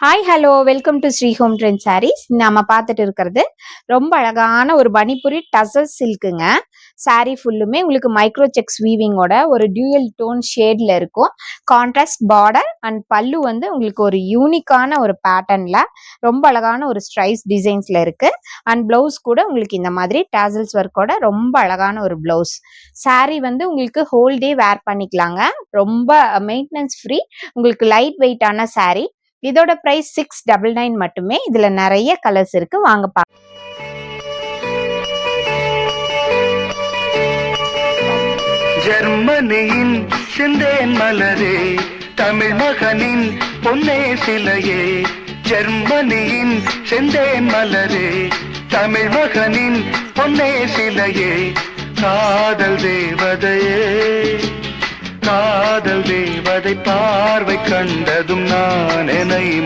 Hi hello welcome to Sri home trend sarees. நம்ம பார்த்துட்டு இருக்கிறது ரொம்ப அழகான ஒரு மணிப்புரி டசல் சில்க்குங்க. சாரீ ஃபுல்லுமே உங்களுக்கு மைக்ரோ செக்ஸ் வீவிங்கோட ஒரு டியூயல் டோன் ஷேட்ல இருக்கும். கான்ட்ராஸ்ட் பார்டர் அண்ட் பல்லு வந்து உங்களுக்கு ஒரு யூனிக்கான ஒரு பேட்டர்ன்ல ரொம்ப அழகான ஒரு ஸ்ட்ரைஸ் டிசைன்ஸ்ல இருக்கு. அண்ட் பிளவுஸ் கூட உங்களுக்கு இந்த மாதிரி டாசல்ஸ் ஒர்க்கோட ரொம்ப அழகான ஒரு பிளவுஸ். சாரீ வந்து உங்களுக்கு ஹோல் டே வேர் பண்ணிக்கலாங்க. ரொம்ப மெயின்டெனன்ஸ் ஃப்ரீ, உங்களுக்கு லைட் வெயிட்டான சாரீ. இதோட பிரைஸ் 699 மட்டுமே. இதுல நிறைய கலர்ஸ் இருக்கு, வாங்க பா. ஜெர்மனியின் சிந்தேன் மலரே, தமிழ் மகனின் பொன்னே சிலையே. ஜெர்மனியின் செந்தேன் மலரே, தமிழ் மகனின் பொன்னே சிலையே. காதல் தேவதையே, காதல் தேவதை பார்வை கண்டதும் நான் என்னை